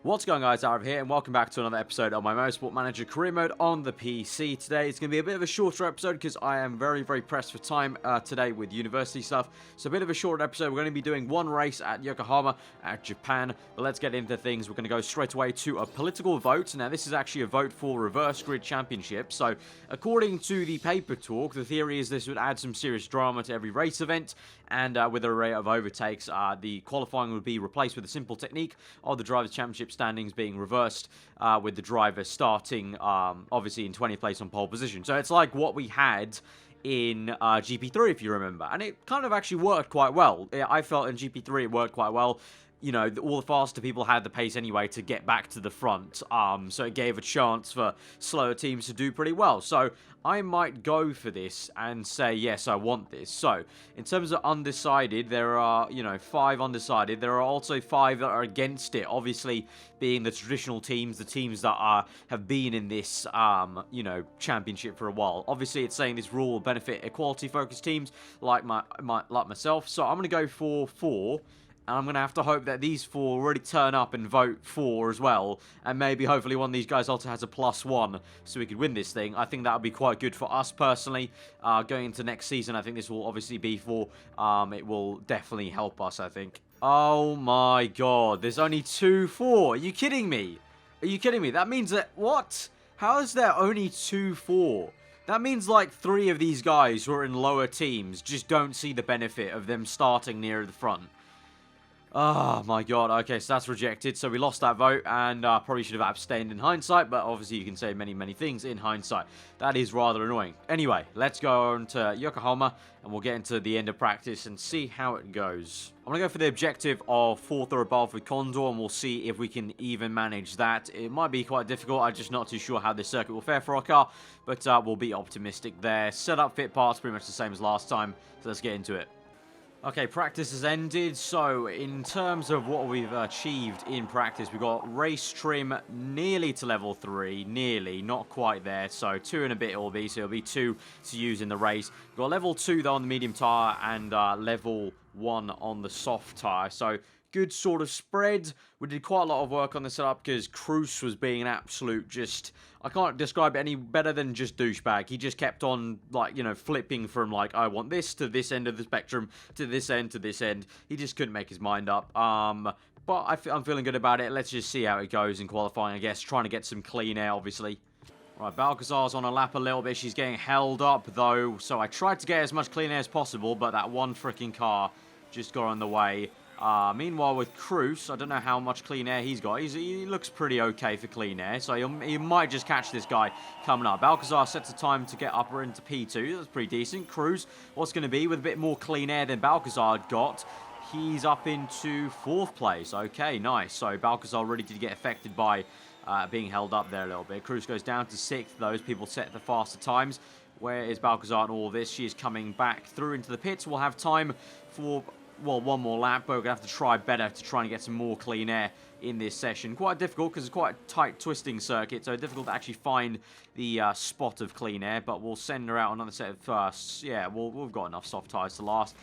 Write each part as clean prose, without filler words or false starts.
What's going on, guys? Aarava here, and welcome back to another episode of my Motorsport Manager career mode on the PC. Today it's going to be a bit of a shorter episode because I am very pressed for time today with university stuff. So a bit of a short episode. We're going to be doing one race at Yokohama at Japan. But let's get into things. We're going to go straight away to a political vote. Now this is actually a vote for reverse grid championship. So according to the paper talk, the theory is this would add some serious drama to every race event. And with an array of overtakes, the qualifying would be replaced with a simple technique of the Drivers' Championship standings being reversed, with the driver starting, obviously, in 20th place on pole position. So it's like what we had in GP3, if you remember. And it kind of actually worked quite well. I felt in GP3 it worked quite well. You know, all the faster people had the pace anyway to get back to the front. So it gave a chance for slower teams to do pretty well. So I might go for this and say, yes, I want this. So in terms of undecided, there are, 5 undecided. There are also 5 that are against it. Obviously, being the traditional teams, the teams that have been in this, championship for a while. Obviously, it's saying this rule will benefit equality-focused teams like myself. So I'm going to go for 4. And I'm going to have to hope that these 4 really turn up and vote for as well. And maybe, hopefully, one of these guys also has a +1 so we could win this thing. I think that would be quite good for us personally. Going into next season, I think this will obviously be for... it will definitely help us, I think. Oh my god, there's only 2-4. Are you kidding me? Are you kidding me? That means that... What? How is there only 2-4? That means like 3 of these guys who are in lower teams just don't see the benefit of them starting near the front. Oh my god, okay, so that's rejected. So we lost that vote, and probably should have abstained in hindsight, but obviously you can say many things in hindsight. That is rather annoying. Anyway, let's go on to Yokohama, and we'll get into the end of practice and see how it goes. I'm going to go for the objective of 4th or above with Condor, and we'll see if we can even manage that. It might be quite difficult. I'm just not too sure how this circuit will fare for our car, but we'll be optimistic there. Set up fit parts, pretty much the same as last time, so let's get into it. Okay, practice has ended. So in terms of what we've achieved in practice, we've got race trim nearly to level 3, nearly, not quite there. So 2 and a bit it will be, so it'll be 2 to use in the race. We've got level 2 though on the medium tyre and level 1 on the soft tyre. So good sort of spread. We did quite a lot of work on the setup because Cruz was being an absolute just... I can't describe it any better than just douchebag. He just kept on, like, flipping from, like, I want this to this end of the spectrum, to this end, to this end. He just couldn't make his mind up. But I'm feeling good about it. Let's just see how it goes in qualifying, I guess. Trying to get some clean air, obviously. Right, Balcazar's on a lap a little bit. She's getting held up, though. So I tried to get as much clean air as possible, but that one freaking car just got on the way. Meanwhile, with Cruz, I don't know how much clean air he's got. He looks pretty okay for clean air, so he might just catch this guy coming up. Balcazar sets a time to get up into P2. That's pretty decent. Cruz, what's going to be with a bit more clean air than Balcazar got? He's up into 4th place. Okay, nice. So Balcazar really did get affected by being held up there a little bit. Cruz goes down to 6th. Those people set the faster times. Where is Balcazar in all this? She is coming back through into the pits. We'll have time for... well, one more lap, but we're going to have to try better to try and get some more clean air in this session. Quite difficult because it's quite a tight twisting circuit, so difficult to actually find the spot of clean air, but we'll send her out another set of firsts. Yeah, we've got enough soft tyres to last.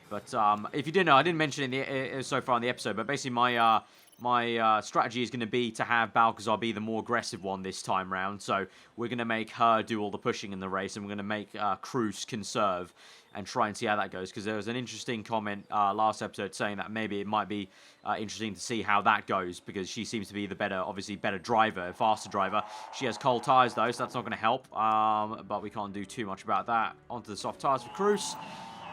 But if you didn't know, I didn't mention it so far in the episode, but basically my strategy is going to be to have Balcazar be the more aggressive one this time round. So we're going to make her do all the pushing in the race, and we're going to make Cruz conserve and try and see how that goes. Because there was an interesting comment last episode saying that maybe it might be interesting to see how that goes, because she seems to be the obviously better driver, faster driver. She has cold tyres though, so that's not going to help. But we can't do too much about that. Onto the soft tyres for Cruz.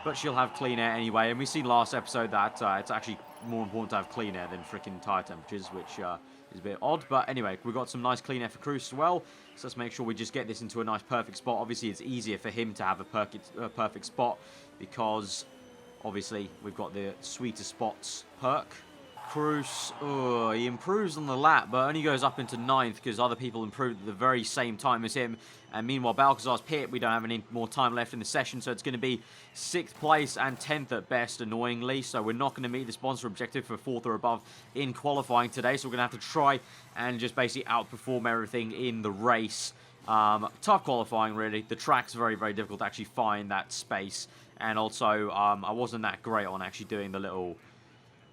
But she'll have clean air anyway. And we've seen last episode that it's actually more important to have clean air than freaking tyre temperatures, which is a bit odd. But anyway, we've got some nice clean air for Cruz as well. So let's make sure we just get this into a nice perfect spot. Obviously, it's easier for him to have a perfect spot because obviously we've got the sweeter spots perk. Cruz, he improves on the lap, but only goes up into 9th because other people improved at the very same time as him. And meanwhile, Balcazar's pit, we don't have any more time left in the session, so it's going to be 6th place and 10th at best, annoyingly. So we're not going to meet the sponsor objective for 4th or above in qualifying today. So we're going to have to try and just basically outperform everything in the race. Tough qualifying, really. The track's very difficult to actually find that space. And also, I wasn't that great on actually doing the little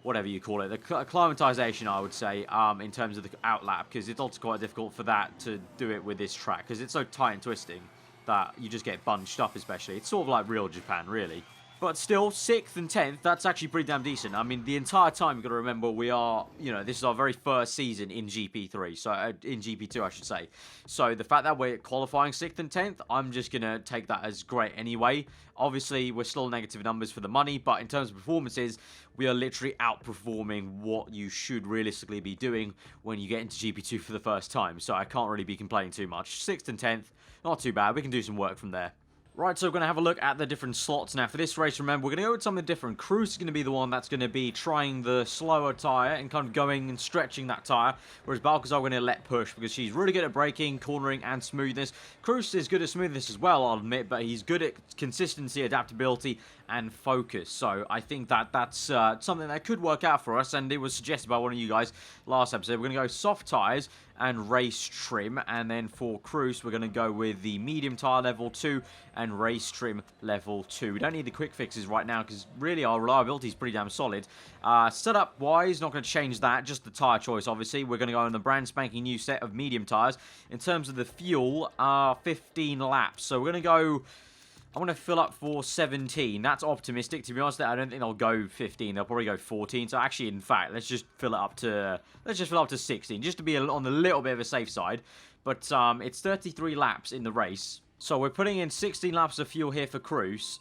whatever you call it, the acclimatization, I would say, in terms of the outlap, because it's also quite difficult for that to do it with this track, because it's so tight and twisting that you just get bunched up, especially. It's sort of like real Japan, really. But still, 6th and 10th, that's actually pretty damn decent. I mean, the entire time, you've got to remember, we are, this is our very first season in GP3, so in GP2, I should say. So the fact that we're qualifying 6th and 10th, I'm just going to take that as great anyway. Obviously, we're still negative numbers for the money, but in terms of performances, we are literally outperforming what you should realistically be doing when you get into GP2 for the first time. So I can't really be complaining too much. 6th and 10th, not too bad. We can do some work from there. Right, so we're going to have a look at the different slots now. For this race, remember, we're going to go with something different. Cruz is going to be the one that's going to be trying the slower tyre and kind of going and stretching that tyre, whereas Balcazar we're going to let push because she's really good at braking, cornering, and smoothness. Cruz is good at smoothness as well, I'll admit, but he's good at consistency, adaptability, and focus. So I think that that's something that could work out for us, and it was suggested by one of you guys last episode. We're going to go soft tyres and race trim, and then for Cruz we're going to go with the medium tyre level 2 and race trim level 2. We don't need the quick fixes right now because really our reliability is pretty damn solid. Setup wise, not going to change that, just the tyre choice obviously. We're going to go on the brand spanking new set of medium tyres. In terms of the fuel, 15 laps, so we're going to go, I want to fill up for 17. That's optimistic, to be honest. I don't think they'll go 15. They'll probably go 14. So actually, in fact, let's just fill it up to 16, just to be on the little bit of a safe side. But it's 33 laps in the race. So we're putting in 16 laps of fuel here for Cruz.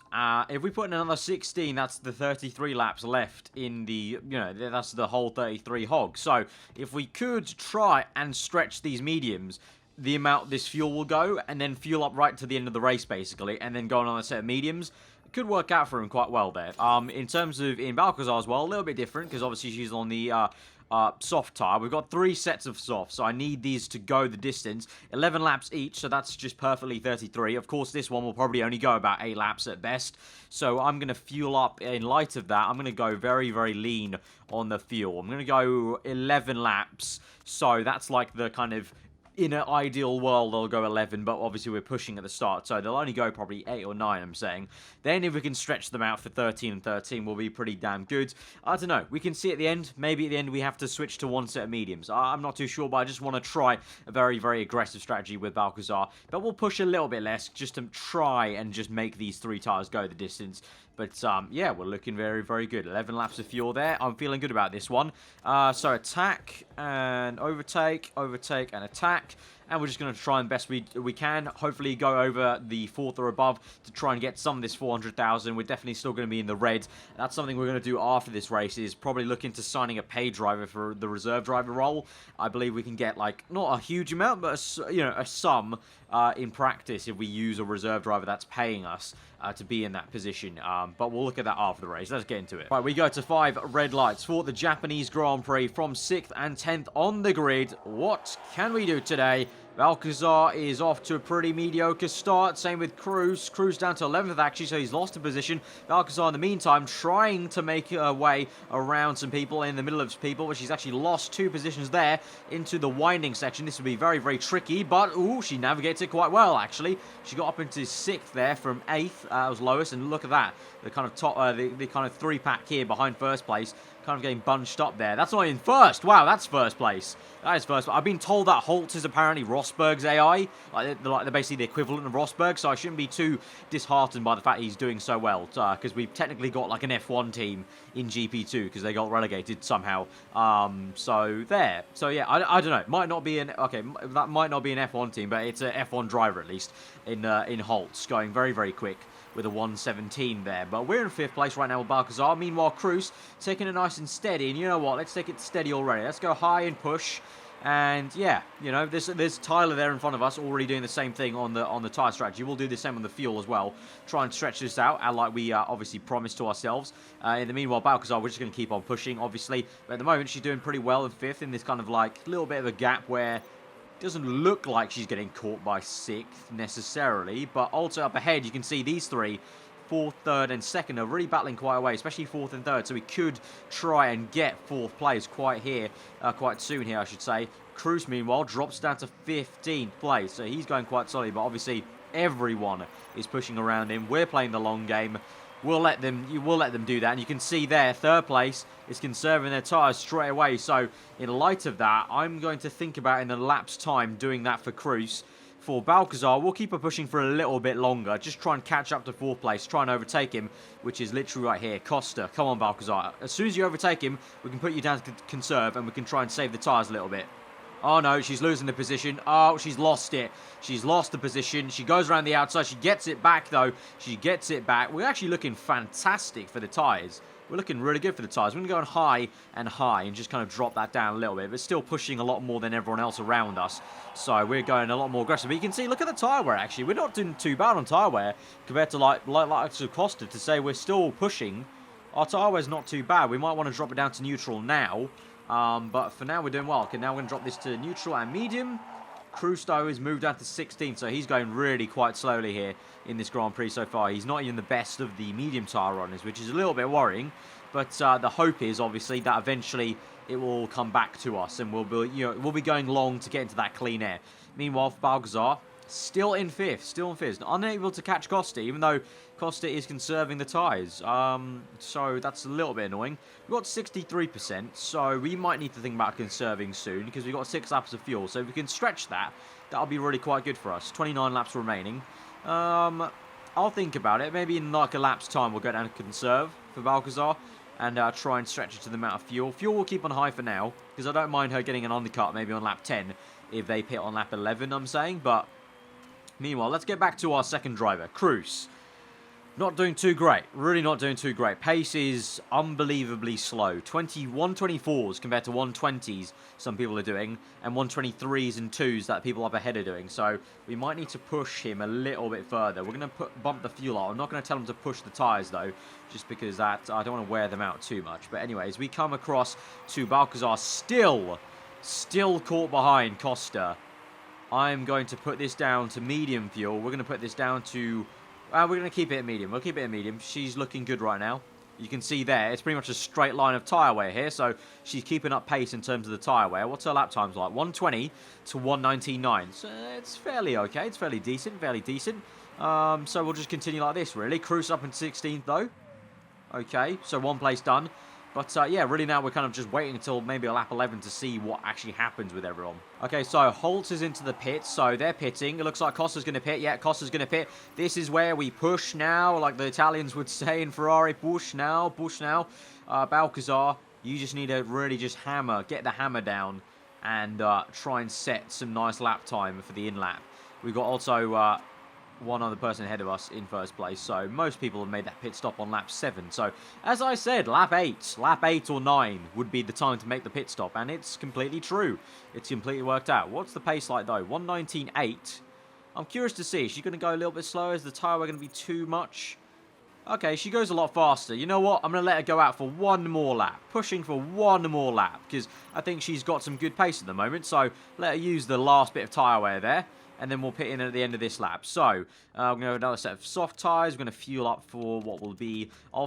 If we put in another 16, that's the 33 laps left in the, that's the whole 33 hog. So if we could try and stretch these mediums, the amount this fuel will go, and then fuel up right to the end of the race, basically, and then go on a set of mediums, could work out for him quite well there. In terms of in Balcazar as well, a little bit different, because obviously she's on the soft tyre. We've got 3 sets of soft, so I need these to go the distance. 11 laps each, so that's just perfectly 33. Of course, this one will probably only go about 8 laps at best, so I'm going to fuel up in light of that. I'm going to go very, very lean on the fuel. I'm going to go 11 laps, so that's like the kind of, in an ideal world, they'll go 11, but obviously we're pushing at the start, so they'll only go probably 8 or 9, I'm saying. Then if we can stretch them out for 13 and 13, we'll be pretty damn good. I don't know. We can see at the end. Maybe at the end we have to switch to 1 set of mediums. I'm not too sure, but I just want to try a very, very aggressive strategy with Balcazar. But we'll push a little bit less just to try and just make these 3 tyres go the distance. But, yeah, we're looking very, very good. 11 laps of fuel there. I'm feeling good about this one. So attack and overtake, overtake and attack. And we're just going to try and best we can. Hopefully go over the 4th or above to try and get some of this 400,000. We're definitely still going to be in the red. That's something we're going to do after this race, is probably look into signing a paid driver for the reserve driver role. I believe we can get, like, not a huge amount, but, a sum in practice if we use a reserve driver that's paying us to be in that position. But we'll look at that after the race. Let's get into it. Right, we go to 5 red lights for the Japanese Grand Prix from 6th and 10th on the grid. What can we do today? Balcazar is off to a pretty mediocre start. Same with Cruz. Cruz down to 11th, actually, so he's lost a position. Balcazar, in the meantime, trying to make her way around some people, in the middle of people, but she's actually lost 2 positions there into the winding section. This would be very, very tricky, but, ooh, she navigates it quite well, actually. She got up into 6th there from 8th. That was lowest, and look at that. The kind of top, the kind of 3-pack here behind first place. Kind of getting bunched up there. That's not in first. Wow, that's first place. That is first. I've been told that Holt is apparently Rosberg's AI. They're basically the equivalent of Rosberg, so I shouldn't be too disheartened by the fact he's doing so well. Because we've technically got like an F1 team in GP2 because they got relegated somehow. So there. So yeah, I don't know. Might not be an that might not be an F1 team, but it's an F1 driver at least in Holtz, going very, very quick with a 117 there. But we're in 5th place right now with Balcazar. Meanwhile, Cruz taking it nice and steady. And you know what? Let's take it steady already. Let's go high and push. And yeah, there's Tyler there in front of us already doing the same thing on the tyre strategy. We'll do the same on the fuel as well. Try and stretch this out, like we obviously promised to ourselves. In the meanwhile, Balcazar, we're just going to keep on pushing, obviously. But at the moment, she's doing pretty well in 5th in this kind of like little bit of a gap where doesn't look like she's getting caught by 6th necessarily, but also up ahead you can see these 3, 4th, 3rd and 2nd are really battling quite away, especially 4th and 3rd, so we could try and get 4th place quite soon here, I should say. Cruz, meanwhile, drops down to 15th place, so he's going quite solid, but obviously everyone is pushing around him. We're playing the long game. we'll let them do that. And you can see there, third place is conserving their tyres straight away. So in light of that, I'm going to think about in the lap's time doing that for Cruz. For Balcazar, we'll keep her pushing for a little bit longer. Just try and catch up to fourth place. Try and overtake him, which is literally right here. Costa, come on, Balcazar. As soon as you overtake him, we can put you down to conserve, and we can try and save the tyres a little bit. Oh, no, she's losing the position. Oh, she's lost it. She's lost the position. She goes around the outside. She gets it back, though. She gets it back. We're actually looking fantastic for the tyres. We're looking really good for the tyres. We're going to go on high and just kind of drop that down a little bit. But still pushing a lot more than everyone else around us. So we're going a lot more aggressive. But you can see, look at the tyre wear, actually. We're not doing too bad on tyre wear compared to like Costa to say we're still pushing. Our tyre wear's not too bad. We might want to drop it down to neutral now. But for now, we're doing well. Okay, now we're going to drop this to neutral and medium. Crusto has moved down to 16, so he's going really quite slowly here in this Grand Prix so far. He's not even the best of the medium tyre runners, which is a little bit worrying. But the hope is, obviously, that eventually it will come back to us, and we'll be going long to get into that clean air. Meanwhile, for Balcazar, still in fifth, unable to catch Costa, even though Costa is conserving the tyres. So that's a little bit annoying. We've got 63%, so we might need to think about conserving soon, because we've got 6 laps of fuel. So if we can stretch that, that'll be really quite good for us. 29 laps remaining. I'll think about it. Maybe in like a lap's time, we'll go down to conserve for Balcazar and try and stretch it to the amount of fuel. Fuel will keep on high for now, because I don't mind her getting an undercut maybe on lap 10 if they pit on lap 11, I'm saying. But meanwhile, let's get back to our second driver, Cruz. Not doing too great. Really not doing too great. Pace is unbelievably slow. 124s compared to 120s some people are doing, and 123s and 2s that people up ahead are doing. So we might need to push him a little bit further. We're going to bump the fuel out. I'm not going to tell him to push the tyres, though, just because I don't want to wear them out too much. But anyways, we come across to Balcazar, still caught behind Costa. I'm going to put this down to medium fuel. We're going to put this down to... we're going to keep it at medium. We'll keep it at medium. She's looking good right now. You can see there, it's pretty much a straight line of tyre wear here, so she's keeping up pace in terms of the tyre wear. What's her lap times like? 120 to 119.9. So it's fairly okay. It's fairly decent, so we'll just continue like this, really. Cruz up in 16th, though. Okay, so one place done. But, yeah, really now we're kind of just waiting until maybe lap 11 to see what actually happens with everyone. Okay, so Holt is into the pit, so they're pitting. It looks like Costa's going to pit. Yeah, Costa's going to pit. This is where we push now, like the Italians would say in Ferrari. Push now, push now. Balcazar, you just need to really just get the hammer down and try and set some nice lap time for the in-lap. We've got also... one other person ahead of us in first place, so most people have made that pit stop on lap 7. So, as I said, lap 8 or 9 would be the time to make the pit stop, and it's completely true. It's completely worked out. What's the pace like, though? 119.8. I'm curious to see. Is she going to go a little bit slower? Is the tyre going to be too much? Okay, she goes a lot faster. You know what? I'm going to let her go out for one more lap. Pushing for one more lap, because I think she's got some good pace at the moment, so let her use the last bit of tyre wear there. And then we'll pit in at the end of this lap. So, we're going to have another set of soft tyres. We're going to fuel up for what will be... I'll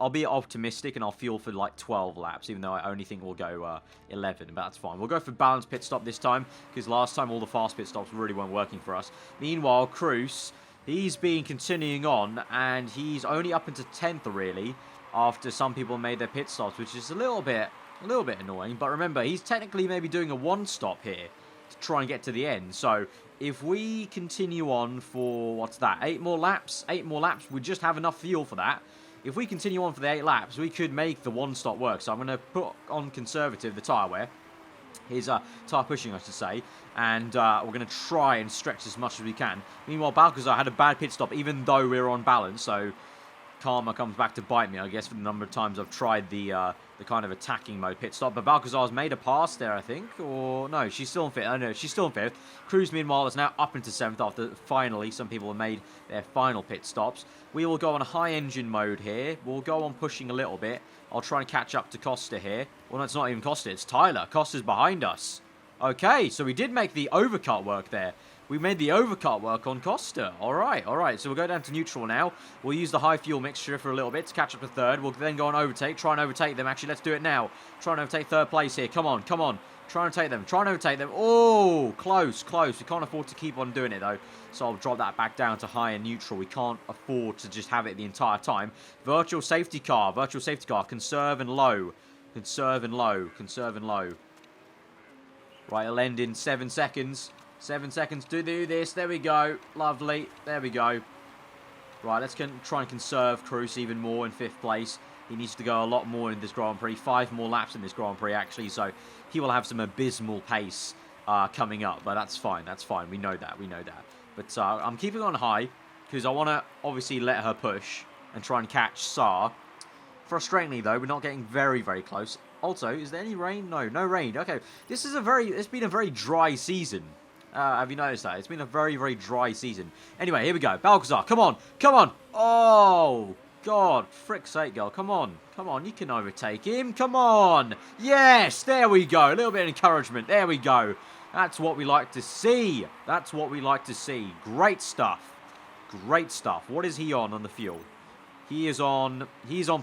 be optimistic and I'll fuel for like 12 laps, even though I only think we'll go 11, but that's fine. We'll go for balanced pit stop this time, because last time all the fast pit stops really weren't working for us. Meanwhile, Cruz, he's been continuing on, and he's only up into 10th, really, after some people made their pit stops, which is a little bit annoying. But remember, he's technically maybe doing a one-stop here to try and get to the end. So... if we continue on for, what's that, 8 more laps, we just have enough fuel for that. If we continue on for the 8 laps, we could make the one-stop work. So I'm going to put on conservative the tyre wear. His tyre pushing, I should say. And we're going to try and stretch as much as we can. Meanwhile, Balcazar had a bad pit stop, even though we were on balance. So karma comes back to bite me, I guess, for the number of times I've tried the kind of attacking mode pit stop. But Balcazar's made a pass there, I think. Or, no, she's still in 5th. Oh, no, she's still in 5th. Cruz, meanwhile, is now up into 7th after finally some people have made their final pit stops. We will go on high engine mode here. We'll go on pushing a little bit. I'll try and catch up to Costa here. Well, no, it's not even Costa. It's Tyler. Costa's behind us. Okay, so we did make the overcut work there. We made the overcut work on Costa. All right. So we'll go down to neutral now. We'll use the high fuel mixture for a little bit to catch up to third. We'll then go on overtake. Try and overtake them. Actually, let's do it now. Try and overtake third place here. Come on. Try and overtake them. Oh, close. We can't afford to keep on doing it, though. So I'll drop that back down to high and neutral. We can't afford to just have it the entire time. Virtual safety car. Conserve and low. Right, it'll end in 7 seconds. 7 seconds to do this. There we go. Lovely. There we go. Right, let's try and conserve Cruz even more in 5th place. He needs to go a lot more in this Grand Prix. 5 more laps in this Grand Prix, actually. So he will have some abysmal pace coming up. But that's fine. We know that. But I'm keeping on high because I want to obviously let her push and try and catch Saar. Frustratingly, though, we're not getting very, very close. Also, is there any rain? No rain. Okay, it's been a very dry season. Have you noticed that? It's been a very, very dry season. Anyway, here we go. Balcazar, come on. Oh, God. Frick's sake, girl. Come on. You can overtake him. Come on. Yes, there we go. A little bit of encouragement. There we go. That's what we like to see. Great stuff. What is he on the fuel? He's on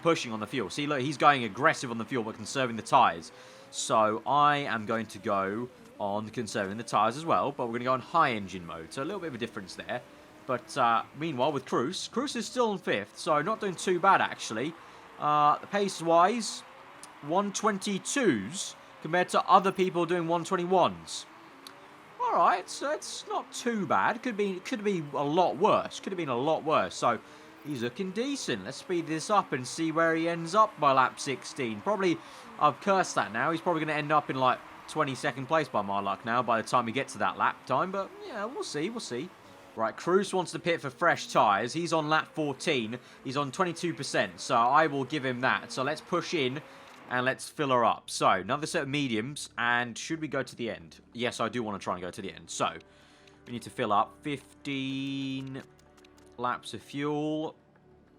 pushing on the fuel. See, look, he's going aggressive on the fuel, but conserving the tyres. So I am going to go on conserving the tyres as well, but we're going to go on high engine mode. So a little bit of a difference there. But meanwhile, with Cruz is still in 5th, so not doing too bad, actually. Pace-wise, 122s compared to other people doing 121s. All right, so it's not too bad. Could be a lot worse. So he's looking decent. Let's speed this up and see where he ends up by lap 16. Probably, I've cursed that now. He's probably going to end up in like 22nd place by my luck now by the time we get to that lap time. But yeah, we'll see. Right, Cruz wants to pit for fresh tyres. He's on lap 14. He's on 22%, so I will give him that. So let's push in and let's fill her up. So another set of mediums, and should we go to the end? Yes, I do want to try and go to the end. So we need to fill up 15 laps of fuel.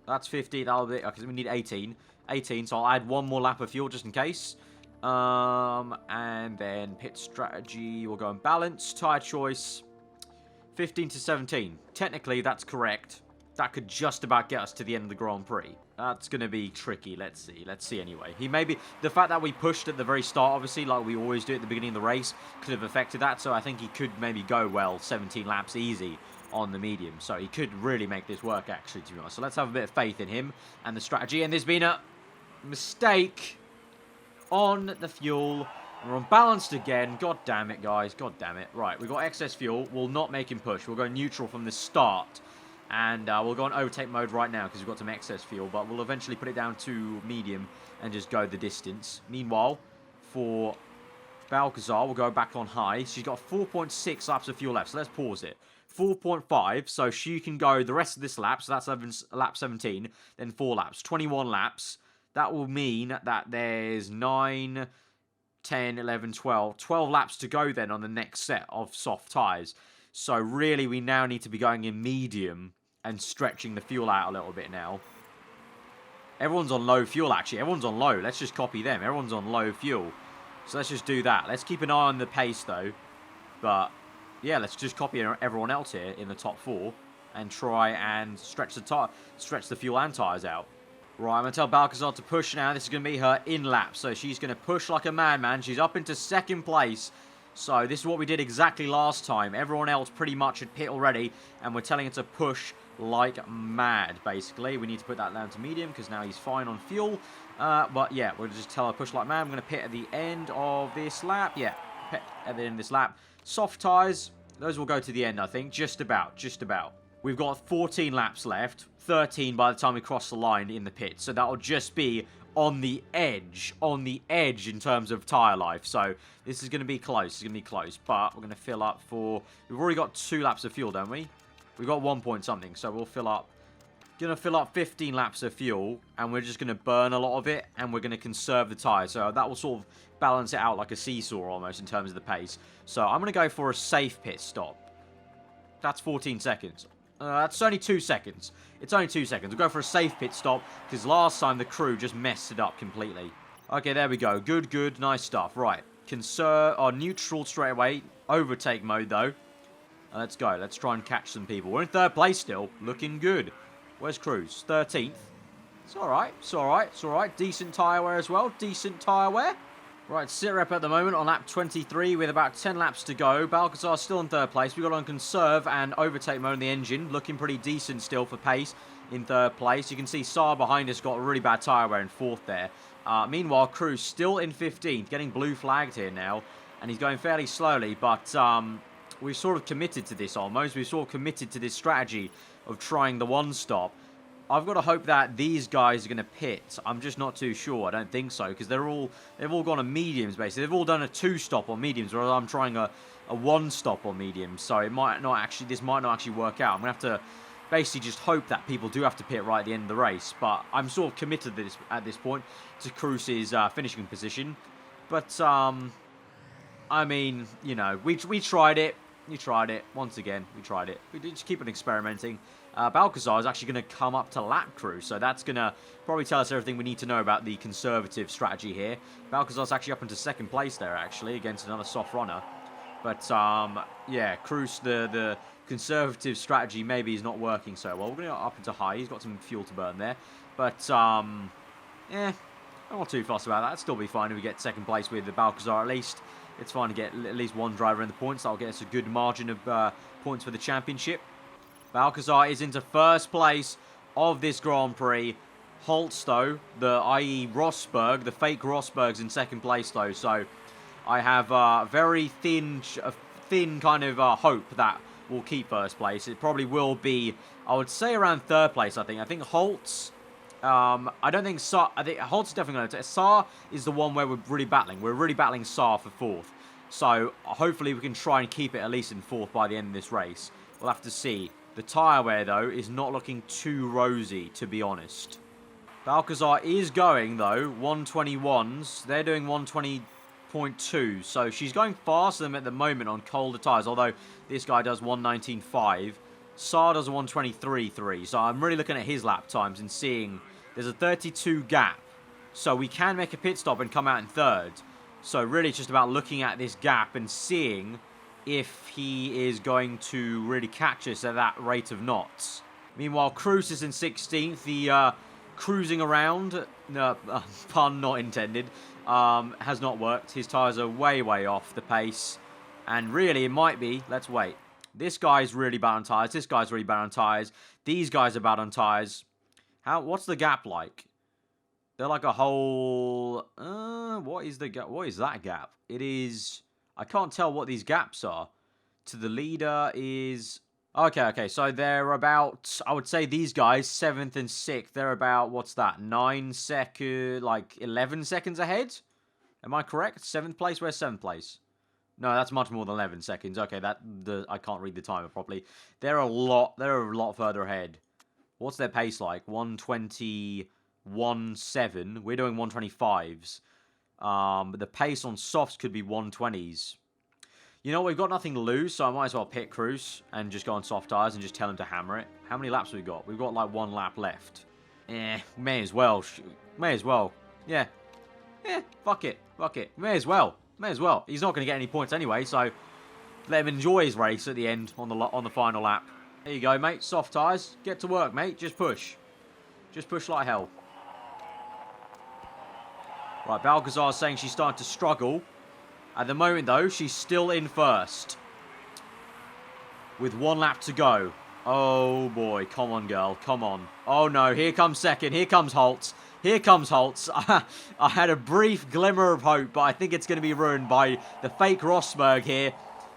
That's 50. That'll be okay. We need 18. So I'll add one more lap of fuel just in case. And then pit strategy. We'll go on balance. Tyre choice. 15 to 17. Technically, that's correct. That could just about get us to the end of the Grand Prix. That's going to be tricky. Let's see anyway. The fact that we pushed at the very start, obviously, like we always do at the beginning of the race, could have affected that. So I think he could maybe go, 17 laps easy on the medium. So he could really make this work, actually, to be honest. So let's have a bit of faith in him and the strategy. And there's been a mistake on the fuel. We're unbalanced again. God damn it, guys. Right, we've got excess fuel. We'll not make him push. We'll go neutral from the start. And we'll go on overtake mode right now because we've got some excess fuel. But we'll eventually put it down to medium and just go the distance. Meanwhile, for Balcazar, we'll go back on high. She's got 4.6 laps of fuel left. So let's pause it. 4.5, so she can go the rest of this lap. So that's lap 17. Then 4 laps. 21 laps. That will mean that there's 9... 10, 11, 12. 12 laps to go then on the next set of soft tyres. So really we now need to be going in medium and stretching the fuel out a little bit now. Everyone's on low fuel actually. Everyone's on low. Let's just copy them. Everyone's on low fuel. So let's just do that. Let's keep an eye on the pace though. But yeah, let's just copy everyone else here in the top 4 and try and stretch the fuel and tyres out. Right, I'm going to tell Balcazar to push now. This is going to be her in lap. So she's going to push like a madman. She's up into 2nd place. So this is what we did exactly last time. Everyone else pretty much had pit already. And we're telling her to push like mad, basically. We need to put that down to medium because now he's fine on fuel. But yeah, we'll just tell her push like mad. I'm going to pit at the end of this lap. Yeah, pit at the end of this lap. Soft tyres, those will go to the end, I think. Just about. We've got 14 laps left. 13 by the time we cross the line in the pit. So that'll just be on the edge in terms of tyre life. So this is going to be close. But we're going to fill up for... We've already got 2 laps of fuel, don't we? We've got 1 point something. So we'll fill up... Going to fill up 15 laps of fuel. And we're just going to burn a lot of it. And we're going to conserve the tyre. So that will sort of balance it out like a seesaw almost in terms of the pace. So I'm going to go for a safe pit stop. That's 14 seconds. That's only 2 seconds. It's only 2 seconds. We'll go for a safe pit stop because last time the crew just messed it up completely. Okay, there we go. Good. Nice stuff. Right. Neutral straight away. Overtake mode, though. Let's go. Let's try and catch some people. We're in 3rd place still. Looking good. Where's Cruz? 13th. It's alright. It's alright. It's alright. Decent tyre wear as well. Decent tyre wear. Right, sit rep at the moment on lap 23 with about 10 laps to go. Balcazar's still in 3rd place. We've got on conserve and overtake mode on the engine. Looking pretty decent still for pace in 3rd place. You can see Saar behind us got a really bad tyre wear in 4th there. Meanwhile, Cruz still in 15th. Getting blue flagged here now. And he's going fairly slowly, but we've sort of committed to this almost. We've sort of committed to this strategy of trying the one-stop. I've got to hope that these guys are going to pit. I'm just not too sure. I don't think so, because they've all gone on mediums, basically. They've all done a 2-stop on mediums, whereas I'm trying a 1-stop on mediums. So this might not actually work out. I'm going to have to basically just hope that people do have to pit right at the end of the race. But I'm sort of committed to this, at this point to Cruz's finishing position. But, I mean, you know, we tried it. You tried it. Once again, we tried it. We did just keep on experimenting. Balcazar is actually going to come up to lap Cruz, so that's going to probably tell us everything we need to know about the conservative strategy here. Balcazar's actually up into 2nd place there, actually, against another soft runner. But, yeah, Cruz, the conservative strategy maybe is not working so well. We're going to go up into high. He's got some fuel to burn there. But, yeah, I'm not too fussed about that. It'll still be fine if we get 2nd place with the Balcazar at least. It's fine to get at least one driver in the points. That'll get us a good margin of points for the championship. Balcazar is into 1st place of this Grand Prix. Holtz, though, i.e. Rosberg, the fake Rosberg's in 2nd place, though. So I have a very thin kind of hope that we'll keep 1st place. It probably will be, I would say, around 3rd place, I think. I think Holtz... I don't think Saar... I think Holtz is definitely going to... Saar is the one where we're really battling. We're really battling Saar for 4th. So hopefully we can try and keep it at least in 4th by the end of this race. We'll have to see. The tyre wear, though, is not looking too rosy, to be honest. Balcazar is going, though, 121s. They're doing 120.2. So she's going faster than them at the moment on colder tyres, although this guy does 119.5. Saar does a 123.3. So I'm really looking at his lap times and seeing there's a 32 gap. So we can make a pit stop and come out in 3rd. So really it's just about looking at this gap and seeing if he is going to really catch us at that rate of knots. Meanwhile, Cruz is in 16th. The cruising around, pun not intended, has not worked. His tyres are way, way off the pace. And really, it might be, let's wait. This guy's really bad on tyres. This guy's really bad on tyres. These guys are bad on tyres. What's the gap like? They're like a whole... what is the gap? What is that gap? It is... I can't tell what these gaps are. To the leader is... Okay, so they're about... I would say these guys, 7th and 6th, they're about, what's that? 9 seconds... Like, 11 seconds ahead? Am I correct? 7th place? Where's 7th place? No, that's much more than 11 seconds. Okay, I can't read the timer properly. They're a lot further ahead. What's their pace like? 121.7. We're doing 125s. But the pace on softs could be 120s. You know, we've got nothing to lose, so I might as well pit Cruz and just go on soft tyres and just tell him to hammer it. How many laps have we got? We've got like 1 lap left. May as well. May as well. Yeah, fuck it. May as well. He's not going to get any points anyway, so let him enjoy his race at the end on the final lap. There you go, mate. Soft tyres. Get to work, mate. Just push. Just push like hell. Right, Balcazar is saying she's starting to struggle. At the moment, though, she's still in 1st. With 1 lap to go. Oh, boy. Come on, girl. Come on. Oh, no. Here comes 2nd. Here comes Holtz. Here comes Holtz. I had a brief glimmer of hope, but I think it's going to be ruined by the fake Rosberg here.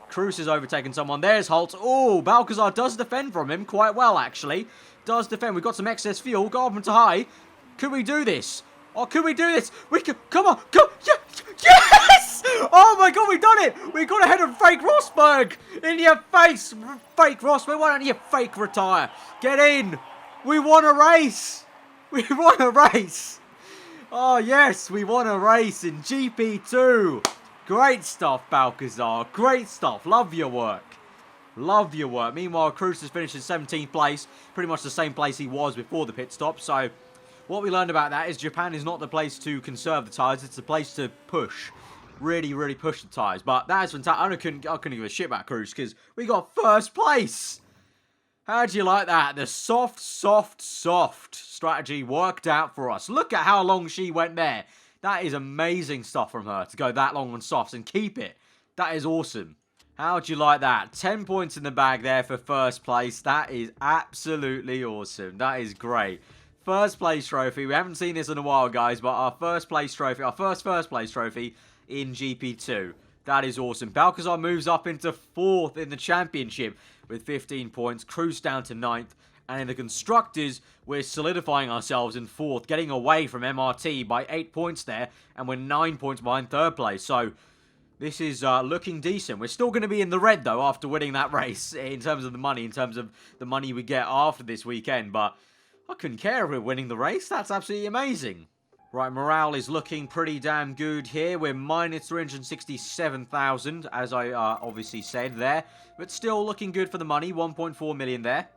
Cruz has overtaken someone. There's Holtz. Oh, Balcazar does defend from him quite well, actually. Does defend. We've got some excess fuel. Go up into high. Could we do this? Oh, could we do this? We can. Come on. Go. Yeah. Yes! Oh, my God. We've done it. We got ahead of fake Rosberg. In your face, fake Rosberg. Why don't you fake retire? Get in. We won a race. We won a race. Oh, yes. We won a race in GP2. Great stuff, Balcazar. Great stuff. Love your work. Love your work. Meanwhile, Cruz has finished in 17th place. Pretty much the same place he was before the pit stop. So, what we learned about that is Japan is not the place to conserve the tyres. It's the place to push. really, really push the tyres. But that is fantastic. I couldn't give a shit about Cruz because we got first place. How do you like that? The soft strategy worked out for us. Look at how long she went there. That is amazing stuff from her to go that long on softs and keep it. That is awesome. How do you like that? 10 points in the bag there for first place. That is absolutely awesome. That is great. First place trophy. We haven't seen this in a while, guys, but our first place trophy, our first place trophy in GP2. That is awesome. Balcazar moves up into 4th in the championship with 15 points. Cruz down to 9th. And in the Constructors, we're solidifying ourselves in 4th, getting away from MRT by 8 points there. And we're 9 points behind 3rd place. So this is looking decent. We're still going to be in the red, though, after winning that race in terms of the money, in terms of the money we get after this weekend. But I couldn't care if we're winning the race. That's absolutely amazing. Right, morale is looking pretty damn good here. We're minus 367,000, as I obviously said there. But still looking good for the money, 1.4 million there.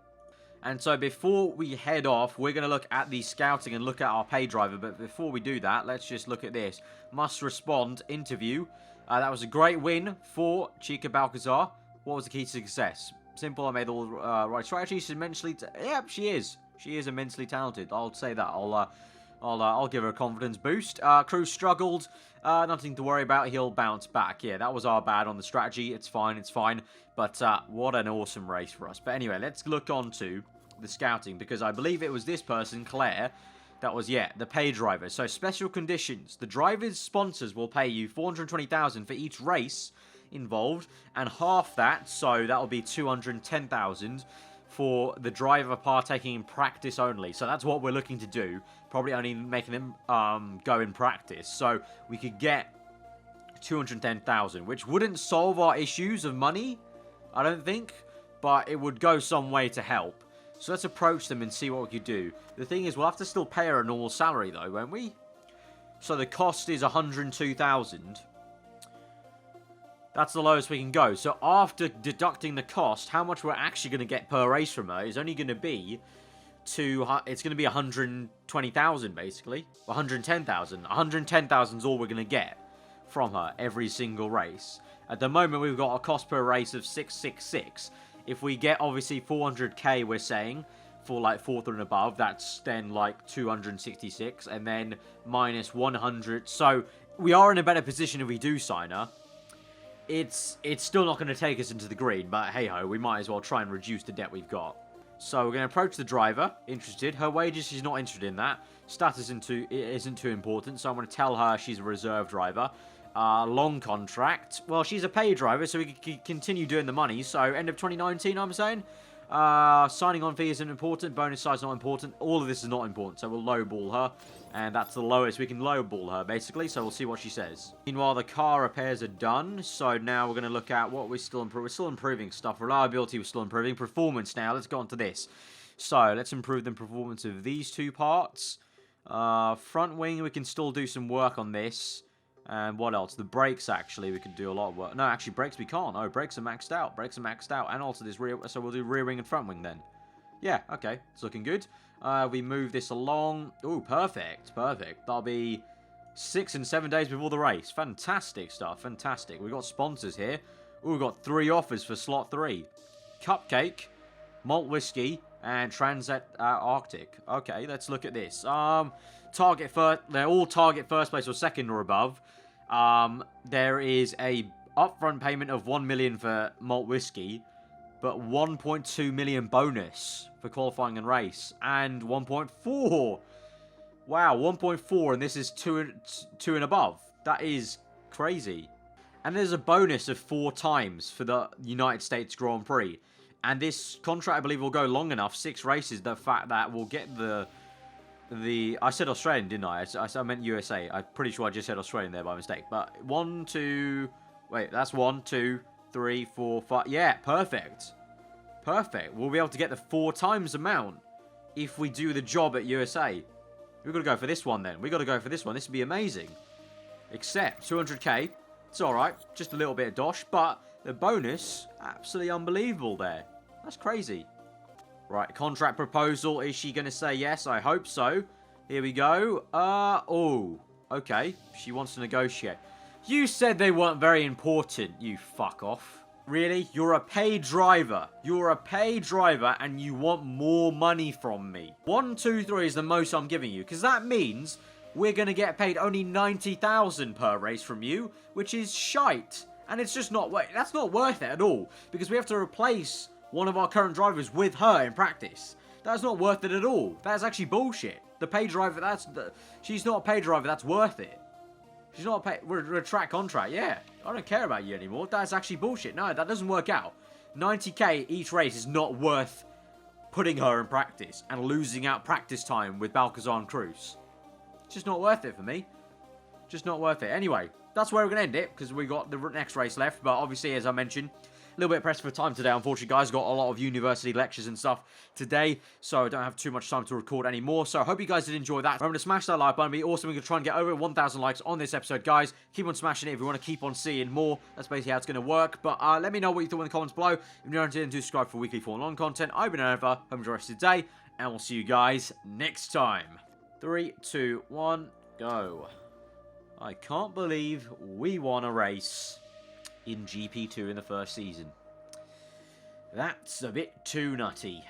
And so before we head off, we're going to look at the scouting and look at our pay driver. But before we do that, let's just look at this. Must respond, interview. That was a great win for Chica Balcazar. What was the key to success? Simple, I made all the right strategies. She's immensely... Yep, she is. She is immensely talented. I'll say that. I'll give her a confidence boost. Cruz struggled. Nothing to worry about. He'll bounce back. Yeah, that was our bad on the strategy. It's fine. It's fine. But what an awesome race for us. But anyway, let's look on to the scouting. Because I believe it was this person, Claire, that was, yeah, the pay driver. So special conditions. The driver's sponsors will pay you 420,000 for each race involved. And half that, so that will be 210,000 for the driver partaking in practice only. So that's what we're looking to do. Probably only making them go in practice. So we could get 210,000, which wouldn't solve our issues of money, I don't think. But it would go some way to help. So let's approach them and see what we could do. The thing is, we'll have to still pay her a normal salary though, won't we? So the cost is 102,000. That's the lowest we can go. So after deducting the cost, how much we're actually going to get per race from her is only going to be it's going to be 120,000 basically. 110,000. 110,000 is all we're going to get from her every single race. At the moment, we've got a cost per race of 666. If we get obviously 400k, we're saying, for like 4th and above, that's then like 266, and then minus 100. So we are in a better position if we do sign her. It's still not going to take us into the green, but hey-ho, we might as well try and reduce the debt we've got. So we're going to approach the driver, interested. Her wages, she's not interested in that. Status isn't too important, so I'm going to tell her she's a reserve driver. Long contract. Well, she's a pay driver, so we can continue doing the money. So end of 2019, I'm saying. Signing on fee isn't important. Bonus size not important. All of this is not important, so we'll lowball her. And that's the lowest we can lowball her, basically. So we'll see what she says. Meanwhile, the car repairs are done. So now we're going to look at what we're still improving. We're still improving stuff. Reliability we're still improving. Performance now. Let's go on to this. So let's improve the performance of these two parts. Front wing, we can still do some work on this. And what else? The brakes, actually, we could do a lot of work. No, actually, brakes we can't. Oh, brakes are maxed out. Brakes are maxed out. And also this rear... So we'll do rear wing and front wing then. Yeah, okay. It's looking good. We move this along. Ooh, perfect. Perfect. That'll be 6 and 7 days before the race. Fantastic stuff. Fantastic. We've got sponsors here. Ooh, we've got 3 offers for slot 3. Cupcake, Malt Whiskey, and Transat Arctic. Okay, let's look at this. Target first. They're all target first place or second or above. There is a upfront payment of 1 million for Malt Whiskey, but 1.2 million bonus for qualifying and race, and 1.4. Wow, 1.4, and this is 2 and above. That is crazy. And there's a bonus of 4 times for the United States Grand Prix. And this contract, I believe, will go long enough, 6 races, the fact that we'll get the I said Australian, didn't I? I meant USA. I'm pretty sure I just said Australian there by mistake. But 1, 2... Wait, that's 1, 2, 3, 4, 5... Yeah, perfect. Perfect. We'll be able to get the 4 times amount if we do the job at USA. We've got to go for this one then. We've got to go for this one. This would be amazing. Except 200k. It's alright. Just a little bit of dosh. But the bonus, absolutely unbelievable there. That's crazy. Right, contract proposal. Is she going to say yes? I hope so. Here we go. Oh, okay. She wants to negotiate. You said they weren't very important, you fuck off. Really? You're a paid driver. You're a paid driver and you want more money from me. 1, 2, 3 is the most I'm giving you, because that means we're going to get paid only 90,000 per race from you, which is shite. And it's just not, that's not worth it at all, because we have to replace one of our current drivers with her in practice. That's not worth it at all. That's actually bullshit. The paid driver, she's not a paid driver, that's worth it. She's not a paid, we're a track contract, yeah. I don't care about you anymore. That's actually bullshit. No, that doesn't work out. 90k each race is not worth putting her in practice and losing out practice time with Balcazar and Cruz. It's just not worth it for me. Just not worth it. Anyway, that's where we're going to end it, because we got the next race left. But obviously, as I mentioned, a little bit pressed for time today, unfortunately, guys. Got a lot of university lectures and stuff today, so I don't have too much time to record anymore. So I hope you guys did enjoy that. Remember to smash that like button. It'd be awesome. We're going to try and get over 1,000 likes on this episode, guys. Keep on smashing it if you want to keep on seeing more. That's basically how it's going to work. But let me know what you thought in the comments below. If you're not interested, do subscribe for weekly Formula 1 content. I've been Aarava. Hope you enjoy the rest of the day, and we'll see you guys next time. 3, 2, 1, go. I can't believe we won a race in GP2 in the first season. That's a bit too nutty.